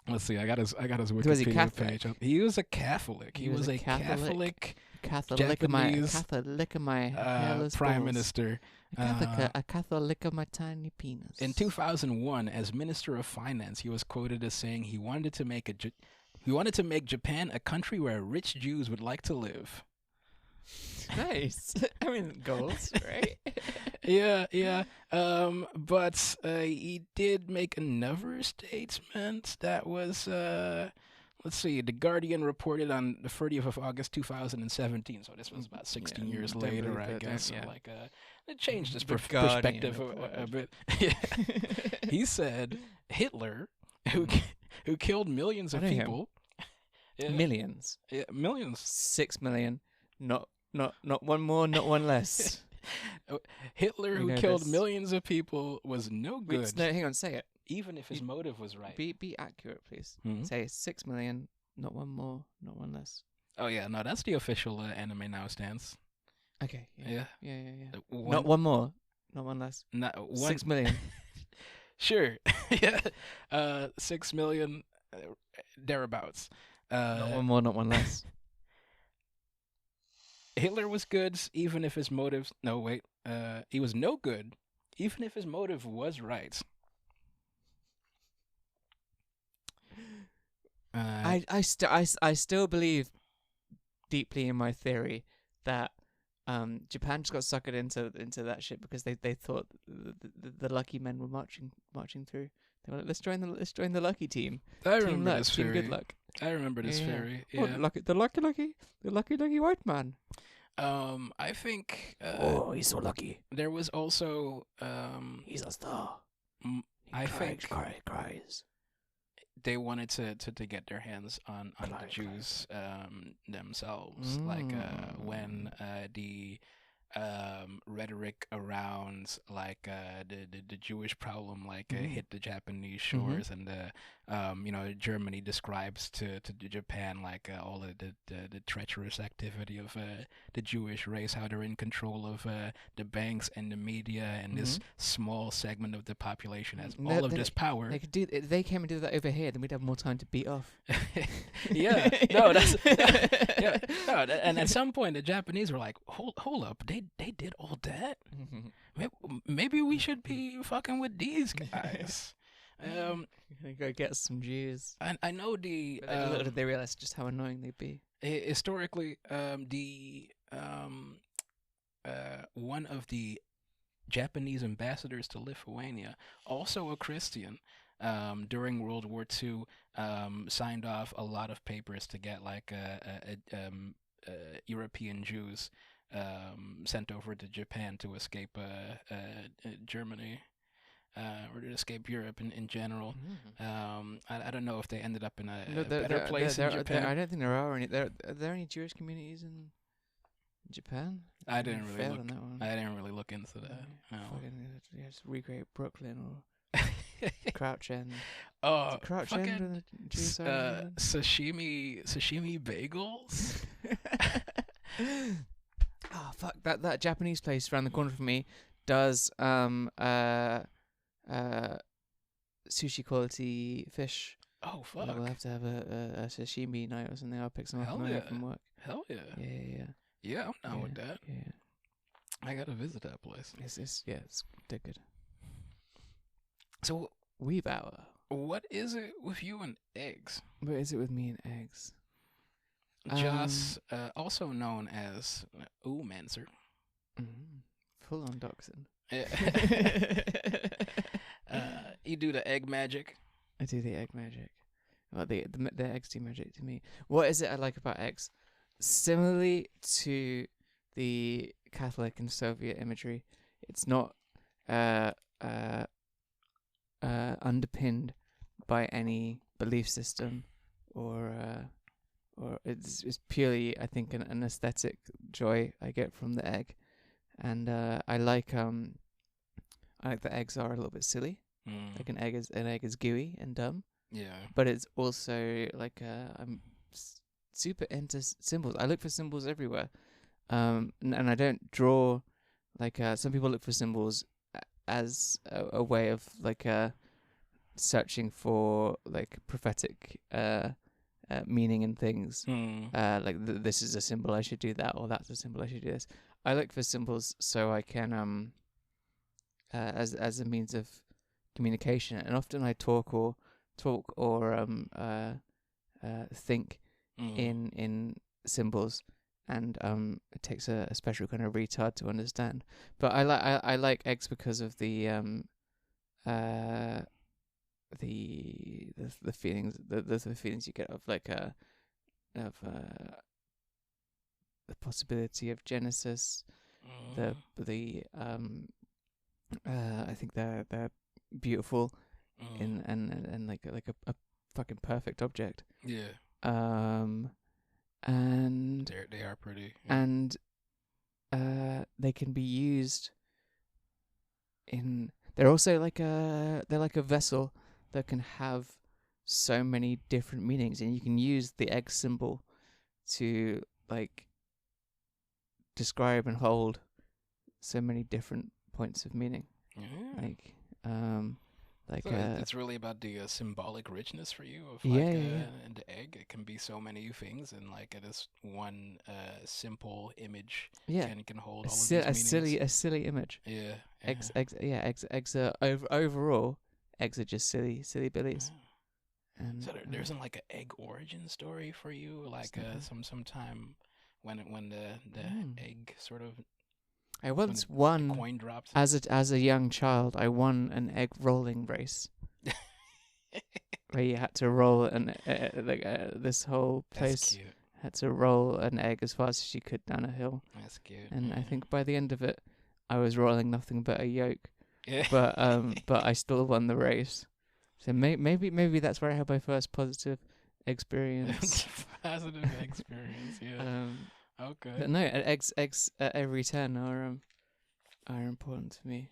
Let's see. I got his
Was he
Wikipedia
Catholic?
page up. He was a Catholic. He was a Catholic
Catholic
Japanese
of my hairless
prime
balls.
minister.
A Catholic of my tiny penis.
In 2001, as Minister of Finance, he was quoted as saying he wanted to make Japan a country where rich Jews would like to live.
Nice. I mean, goals, right?
Yeah. But he did make another statement that was, let's see, The Guardian reported on the 30th of August 2017. So this was about 16 years later, I guess. So it changed his perspective a bit. He said Hitler, who killed millions of people.
Millions.
Yeah, millions.
6 million. Not one more, not one less.
Hitler, who killed millions of people, was no good.
Wait, no, hang on, say it.
Even if his motive was right.
Be accurate, please.
Mm-hmm.
Say 6 million, not one more, not one less.
Oh yeah, no, that's the official Anime Now stance.
Okay.
Yeah.
Not one more, not one less.
Not
6 million.
Sure. Yeah. 6 million thereabouts.
Not one more, not one less.
Hitler was good, even if his motives. No, wait. He was no good, even if his motive was right.
I still believe deeply in my theory that Japan just got suckered into that shit because they thought the lucky men were marching through. They were like, let's join the lucky team.
I remember this
team
theory.
Good luck.
I remember this theory.
Yeah. Oh, the lucky white man.
I think.
He's so lucky.
There was also.
He's a star.
I think
cries.
they wanted to get their hands on the Jews themselves. Like when the rhetoric around like the Jewish problem hit the Japanese shores, and Germany describes to Japan like all of the treacherous activity of the Jewish race, how they're in control of the banks and the media, and this small segment of the population has all of this power.
They could do. If they came and did that over here, then we'd have more time to beat off.
Yeah, no, that's yeah, no, and at some point the Japanese were like, hold up, they did all that. Maybe we should be fucking with these guys.
Go get some Jews.
I know the.
Little did they realize just how annoying they'd be.
Historically, one of the Japanese ambassadors to Lithuania, also a Christian, during World War II, signed off a lot of papers to get like European Jews sent over to Japan to escape Germany. Or to escape Europe in general. I don't know if they ended up in a better place in Japan.
I don't think there are any. Are there any Jewish communities in Japan?
I didn't really look into that. No.
Just recreate Brooklyn or Crouch End.
Oh,
Crouch End.
Sashimi bagels.
Oh fuck! That Japanese place around the corner from me does sushi quality fish.
Oh fuck!
We'll have to have a sashimi night or something. I'll pick some up on my way from work.
Hell yeah! Yeah, I'm down with that.
Yeah,
I gotta visit that place.
It's they're good.
So
Weebauer.
What is it with you and eggs?
What is it with me and eggs?
Joss, also known as Oomancer.
Full on dachshund.
You do the egg magic.
I do the egg magic. Well, the eggs do magic to me. What is it I like about eggs? Similarly to the Catholic and Soviet imagery, it's not underpinned by any belief system, or it's purely, I think, an aesthetic joy I get from the egg, and I like the eggs are a little bit silly. Like an egg is gooey and dumb.
Yeah.
But it's also like I'm super into symbols. I look for symbols everywhere. And I don't draw like some people look for symbols as a way of like searching for like prophetic meaning in things. Like this is a symbol, I should do that, or that's a symbol, I should do this. I look for symbols so I can as a means of communication, and often I talk or think in symbols, and it takes a special kind of retard to understand. But I like eggs because of the feelings, the feelings you get of like of the possibility of Genesis, the I think they're beautiful and like a fucking perfect object.
Yeah.
And
they are pretty.
Yeah. And they can be used in. They're also like a vessel that can have so many different meanings, and you can use the egg symbol to like describe and hold so many different points of meaning.
Yeah.
Like
so it's really about the symbolic richness for you of and the egg. It can be so many things, and like it is one simple image can hold all of these meanings.
A silly image.
Yeah.
Eggs are overall eggs are just silly billies.
Yeah. And so there isn't like an egg origin story for you, like sometime when the egg sort of.
I once won
coin dropped.
As a young child. I won an egg rolling race, where you had to roll this whole place had to roll an egg as fast as you could down a hill.
That's cute.
And I think by the end of it, I was rolling nothing but a yolk.
Yeah.
But I still won the race. So maybe that's where I had my first positive experience.
Positive experience. Yeah. Okay.
But no, eggs at every turn are important to me.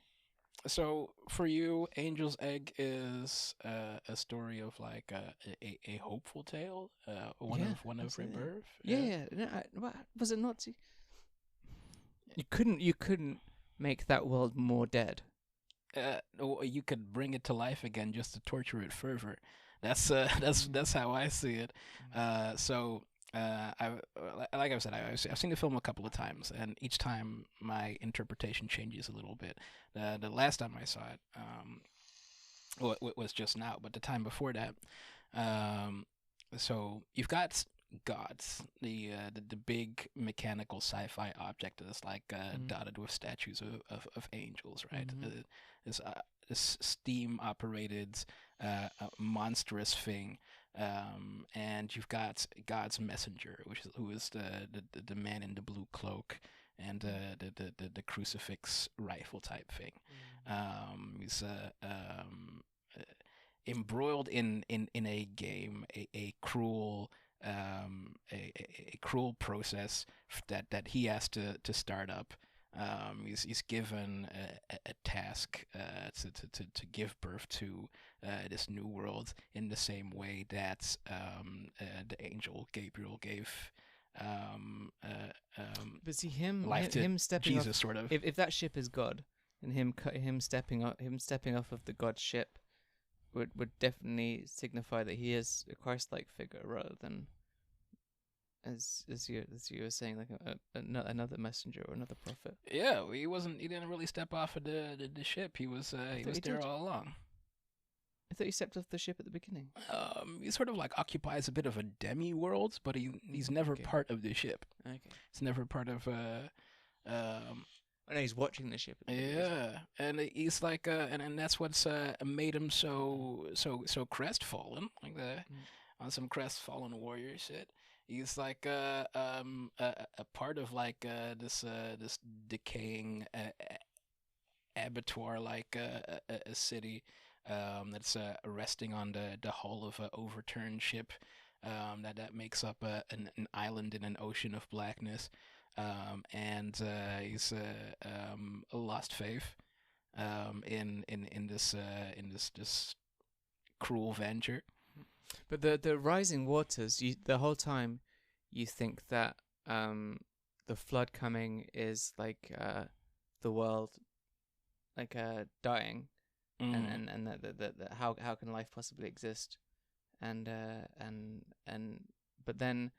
So for you, Angel's Egg is a story of like a hopeful tale, one of rebirth.
Yeah. No, was it not? You couldn't make that world more dead.
You could bring it to life again just to torture it further. That's how I see it. Like I said, I've seen the film a couple of times, and each time my interpretation changes a little bit. The last time I saw it, was just now, but the time before that, so you've got gods, the big mechanical sci-fi object that's like dotted with statues of angels, right? This steam operated monstrous thing. And you've got God's messenger, who is the man in the blue cloak and the crucifix rifle type thing. He's embroiled in a game, a cruel a cruel process that he has to start up. He's given a task to give birth to this new world in the same way that the angel Gabriel gave
but see him stepping
Jesus,
off,
sort of.
If that ship is God, and him stepping off of the God ship would definitely signify that he is a Christ-like figure rather than as you were saying, like another messenger or another prophet.
Yeah, he didn't really step off of the ship. He was there all along.
I thought he stepped off the ship at the beginning.
He sort of like occupies a bit of a demi-world, but he's never part of the ship.
Okay.
He's never part of
I know he's watching the ship.
And he's like, and that's what's made him so crestfallen, like on some crestfallen warrior shit. He's like a part of like this decaying abattoir, like a city that's resting on the hull of an overturned ship that makes up an island in an ocean of blackness. And he's a lost faith in this cruel venture.
But the rising waters, the whole time, you think that the flood coming is like the world like dying, and that how can life possibly exist, and but then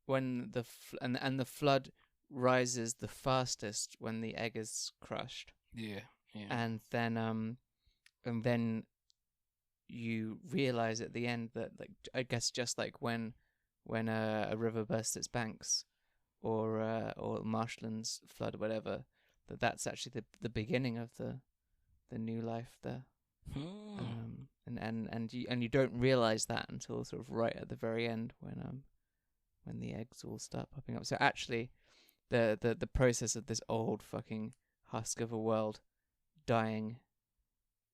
when the flood rises the fastest when the egg is crushed.
Yeah.
And then you realize at the end that, like, I guess just like when a river bursts its banks, or marshlands flood or whatever, that's actually the beginning of the new life there. And you don't realize that until sort of right at the very end when the eggs all start popping up. So actually the process of this old fucking husk of a world dying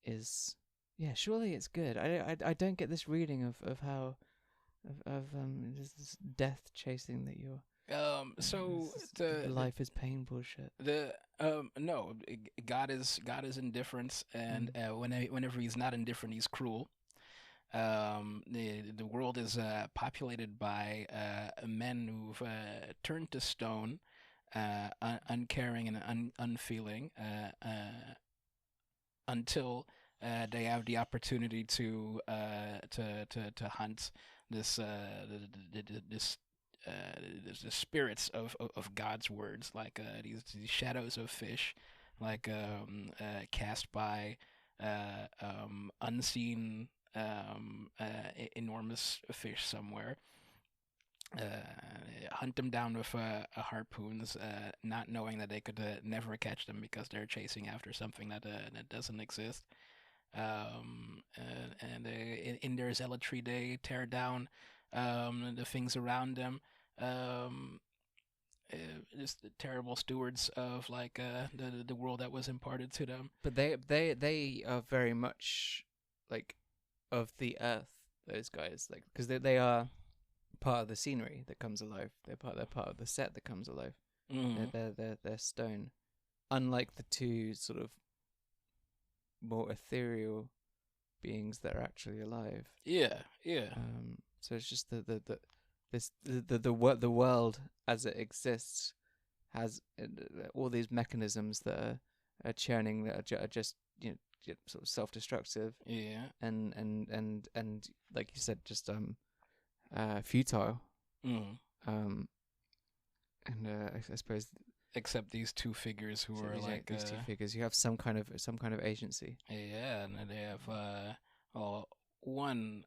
is, yeah, surely it's good. I don't get this reading of how of this death chasing that you're
so
life is pain bullshit.
No, God is indifference, and whenever he's not indifferent, he's cruel. The world is populated by men who've turned to stone, uncaring and unfeeling, until they have the opportunity to hunt this the spirits of God's words, like these shadows of fish, like cast by unseen enormous fish somewhere. Hunt them down with harpoons, not knowing that they could never catch them because they're chasing after something that doesn't exist. And in their zealotry, they tear down the things around them. Just the terrible stewards of like the world that was imparted to them.
But they are very much like of the earth. Those guys, like, because they are part of the scenery that comes alive. They're part of the set that comes alive. They're stone. Unlike the two sort of more ethereal beings that are actually alive.
Yeah.
So it's just the world as it exists has all these mechanisms that are churning, that are just, sort of self-destructive.
Yeah.
And like you said, just futile. And I suppose,
except these two figures who are like
these two figures, you have some kind of agency.
Yeah, and they have one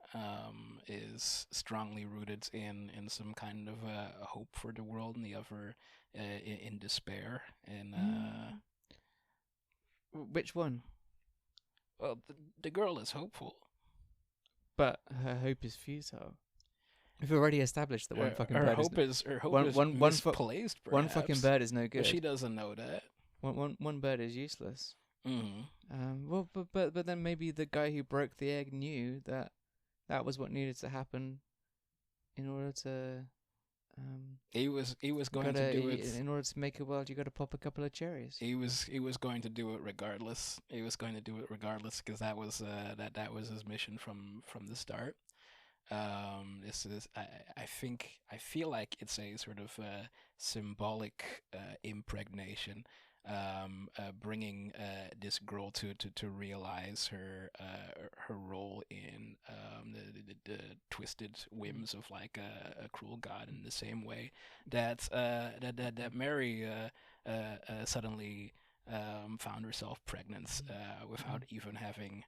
is strongly rooted in some kind of hope for the world, and the other in despair. And
which one?
Well, the girl is hopeful,
but her hope is futile. We've already established that one fucking bird
is misplaced.
One fucking bird is no good.
But she doesn't know that.
One bird is useless.
Well,
but then maybe the guy who broke the egg knew that was what needed to happen in order to.
He was going to do it
in order to make a world. You got to pop a couple of cherries.
He was going to do it regardless. He was going to do it regardless because that was his mission from the start. This is I feel like it's a sort of symbolic impregnation, bringing this girl to realize her role in the twisted whims of like a cruel god, in the same way that Mary suddenly found herself pregnant without even having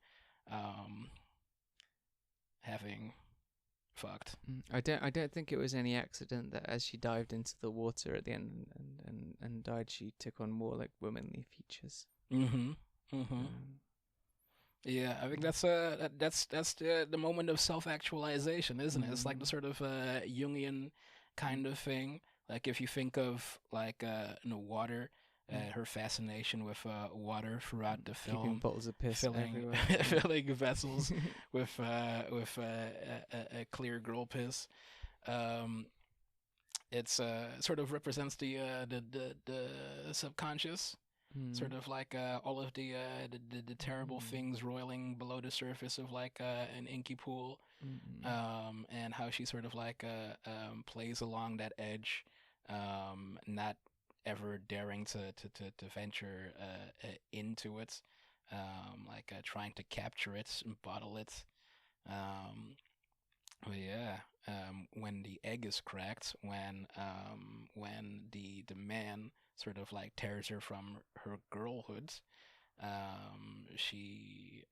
fucked.
I don't think it was any accident that as she dived into the water at the end and died, she took on more like womanly features.
Yeah, I think that's the moment of self-actualization, isn't it? It's like the sort of Jungian kind of thing. Like if you think of like water. Her fascination with water throughout the film,
keeping bottles of piss
filling vessels with a clear girl piss. It's sort of represents the subconscious, Sort of like all of the terrible things roiling below the surface of like an inky pool, and how she sort of like plays along that edge, not ever daring to venture into it, like trying to capture it and bottle it. But yeah, when the egg is cracked, when the man sort of like tears her from her girlhood, she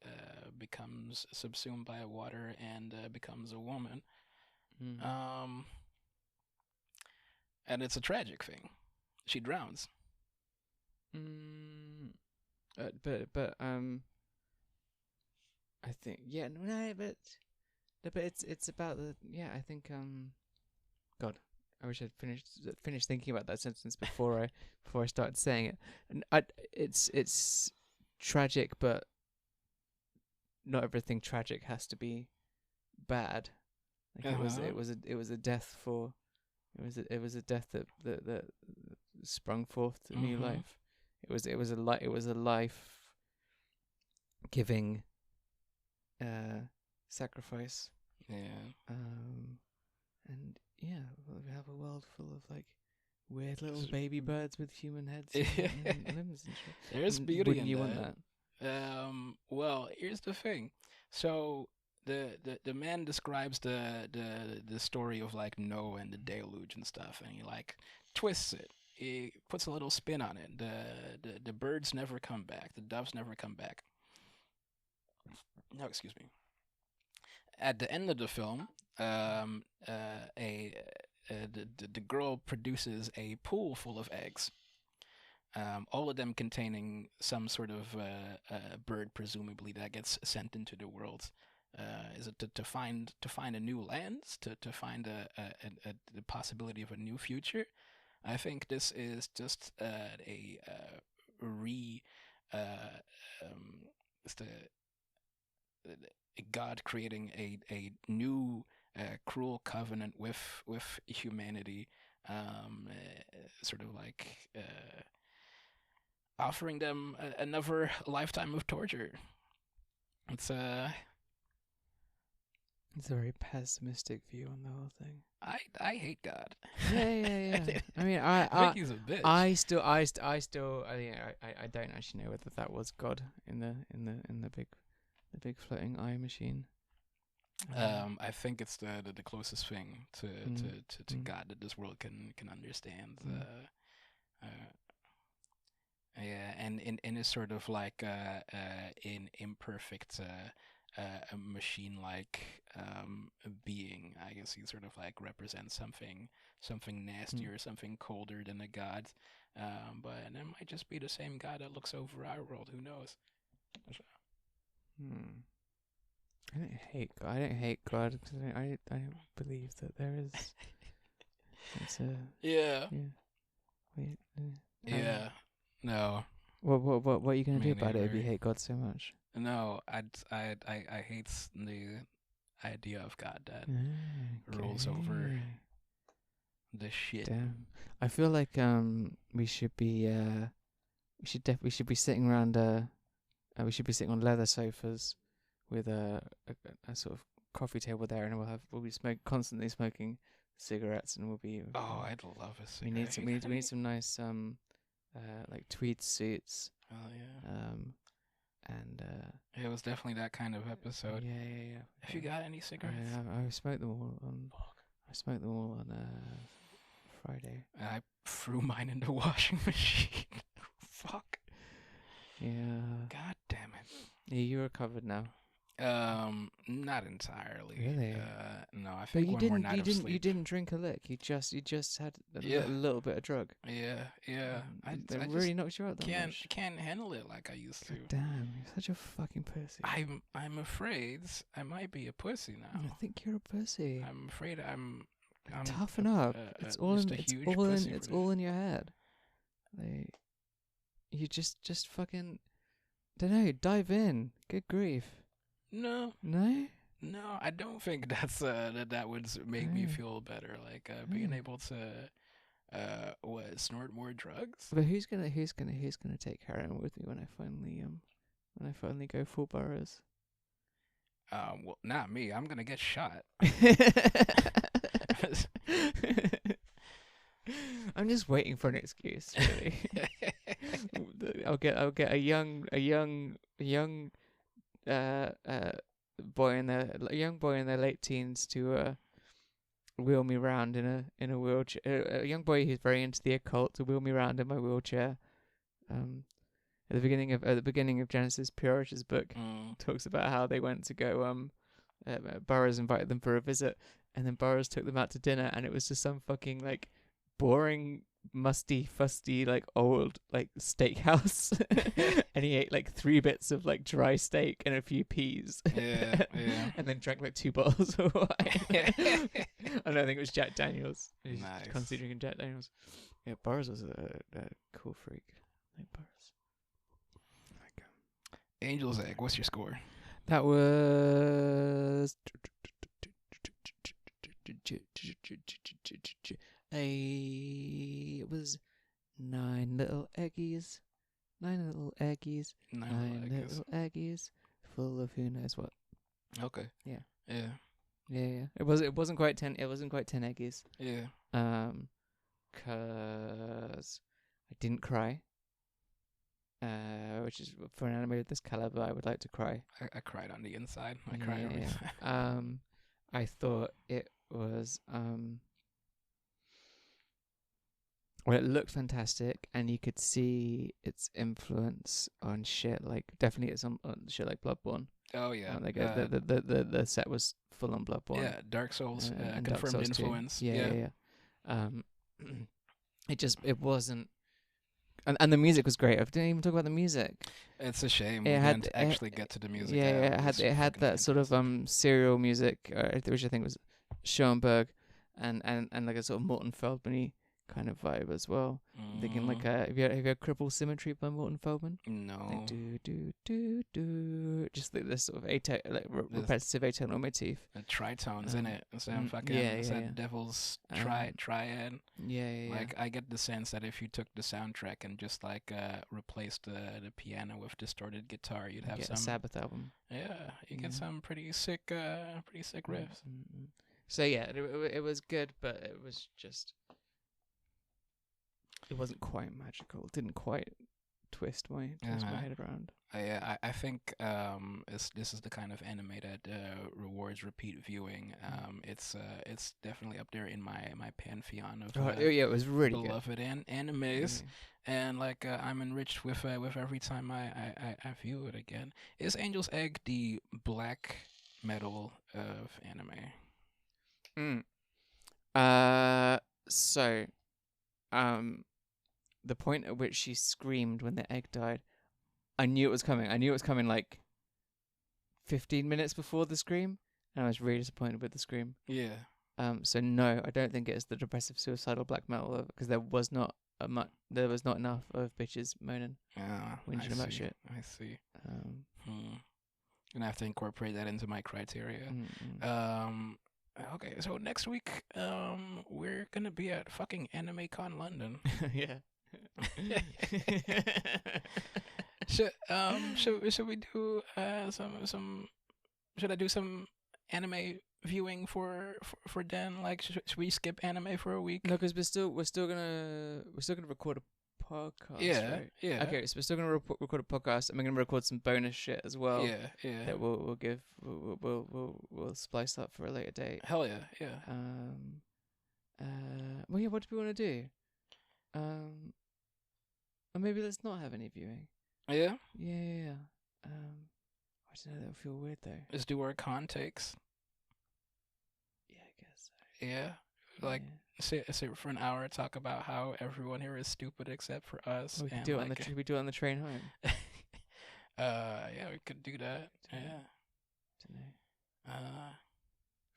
becomes subsumed by water and becomes a woman. Um, and it's a tragic thing. She drowns.
But I think but it's about the I think God, I wish I'd finished thinking about that sentence before I started saying it. And it's tragic, but not everything tragic has to be bad. Like it was a death it was a death that sprung forth to new life. It was a life giving sacrifice.
Yeah.
And we have a world full of like weird little baby birds with human heads and limbs and shit.
There's beauty in that.
Wouldn't you want that?
Well, here's the thing. So the man describes the story of like Noah and the deluge and stuff, and he like twists it. He puts a little spin on it. The birds never come back. The doves never come back. No, excuse me. At the end of the film, the girl produces a pool full of eggs, all of them containing some sort of bird, presumably that gets sent into the world. Is it to find a new land, to find the possibility of a new future? I think this is just God creating a new cruel covenant with humanity, sort of like offering them another lifetime of torture. It's a
very pessimistic view on the whole thing.
I hate God.
Yeah. I mean,
I think he's a bitch.
I don't actually know whether that was God in the big floating eye machine.
I think it's the closest thing to God that this world can understand. Yeah, and in a sort of like in imperfect a machine-like being. I guess he sort of like represents something nastier, something colder than a god. But it might just be the same God that looks over our world. Who knows?
I don't hate God. Cause I don't believe that there is. It's a
yeah.
Wait.
Yeah. No.
What are you gonna do about
neither.
it if you hate God so much?
No, I hate the idea of God that rules over the shit.
Damn. I feel like we should be sitting around we should be sitting on leather sofas with a sort of coffee table there, and we'll be constantly smoking cigarettes, and we'll be.
Oh, I'd love a cigarette.
We need some nice like tweed suits.
Oh yeah.
And
it was definitely that kind of episode.
Yeah.
Have you got any cigarettes?
I smoked them all on. I smoked them all on Friday.
I threw mine in the washing machine. Fuck.
Yeah.
God damn it.
Yeah, you recovered now.
Not entirely.
Really?
No, I think one more night of sleep.
You didn't drink a lick. You just had a little bit of drug.
Yeah. I
really knocked you out that much.
Can't handle it like I used to.
God damn, you're such a fucking pussy.
I'm afraid I might be a pussy now.
I think you're a pussy.
I'm afraid I'm
toughen up. It's all in your head. Like, you just fucking don't know. Dive in. Good grief.
No, I don't think that's that would make me feel better. Like being able to what, snort more drugs?
But who's gonna take heroin with me when I finally go full Burrows?
Well, not me. I'm gonna get shot.
I'm just waiting for an excuse, really. I'll get a young boy in their late teens to wheel me around in a wheelchair. A young boy who's very into the occult to wheel me around in my wheelchair. At the beginning of Genesis, Purish's book talks about how they went to go. Burroughs invited them for a visit, and then Burroughs took them out to dinner, and it was just some fucking like boring, musty, fusty, like old like steakhouse, and he ate like 3 bits of like dry steak and a few peas, and then drank like 2 bottles of wine. I don't think it was Jack Daniels.
Nice.
Considering Jack Daniels. Yeah, Burroughs was a cool freak. Like Burroughs.
Angel's Egg, what's your score?
That was it was 9 little eggies. 9 little eggies. 9 little eggies full of who knows what.
Okay.
Yeah.
Yeah.
Yeah. It wasn't quite 10 eggies.
Yeah.
'Cause I didn't cry. Which is for an anime of this caliber, I would like to cry.
I cried on the inside. I cry every time.
I thought it was well, it looked fantastic, and you could see its influence on shit like definitely it's on shit like Bloodborne.
Oh yeah,
the set was full on Bloodborne.
Yeah, Dark Souls
and
confirmed
Dark Souls
influence.
Too. Yeah. It wasn't. And the music was great. I didn't even talk about the music.
It's a shame we didn't actually get to the music.
Yeah, it had that sort of serial music, which I think was Schoenberg, and like a sort of Morton Feldman-y kind of vibe as well. I'm thinking like have you heard Cripple Symmetry by Morton Feldman?
No.
Like do just like this sort of repetitive atonal motif.
The tritones in it. Some fucking devil's triad.
Yeah.
Like I get the sense that if you took the soundtrack and just like replaced the piano with distorted guitar, you'd have some
Sabbath album.
Yeah, you get some pretty sick riffs.
So yeah, it was good, but it was just. It wasn't quite magical. It didn't quite twist my head around.
I think this is the kind of anime that rewards repeat viewing. It's definitely up there in my pantheon of
it was really
beloved animes, and like I'm enriched with every time I view it again. Is Angel's Egg the black metal of anime?
So, the point at which she screamed when the egg died, I knew it was coming. I knew it was coming like 15 minutes before the scream, and I was really disappointed with the scream.
Yeah.
So no, I don't think it's the depressive suicidal black metal because there was not enough of bitches moaning, whinging about shit.
I see. Gonna have to incorporate that into my criteria. Okay, so next week, we're gonna be at fucking Anime Con London.
Yeah.
Should we do some? Should I do some anime viewing for Dan? Like, should we skip anime for a week?
No, because we're still gonna record a podcast.
Yeah,
right?
yeah.
Okay, so we're still gonna record a podcast, and we're gonna record some bonus shit as well.
Yeah.
That we'll splice up for a later date.
Hell yeah, yeah.
Well, yeah. What do we want to do? Or maybe let's not have any viewing.
Yeah.
Yeah. I don't know. That would feel weird though.
Let's do our con takes.
Yeah, I guess so.
Yeah. Like sit for an hour, talk about how everyone here is stupid except for us.
We could do it we do it on the train home.
Yeah, we could do that. Yeah.
Don't know.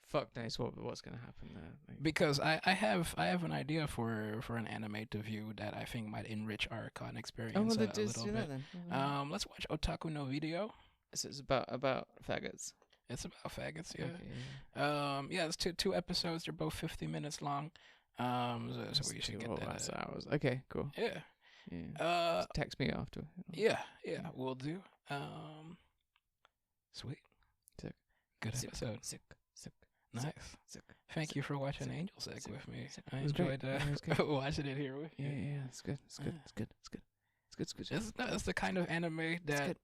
Fuck knows what's gonna happen there. Maybe.
Because I have an idea for an anime to view that I think might enrich our con experience a little bit.
Then.
Let's watch Otaku no Video.
So it's about faggots.
It's about faggots, yeah.
Okay, yeah.
It's two episodes. They're both 50 minutes long. So So we should get that.
That's hours. Okay, cool.
Yeah.
Yeah. Just text me after.
Yeah, we'll do. Sweet.
Sick.
Good episode.
Sick.
Nice.
Sick.
Thank you for watching Angel's Egg with me. I
enjoyed
watching it here with you.
Yeah, it's good. It's good.
It's the kind of anime that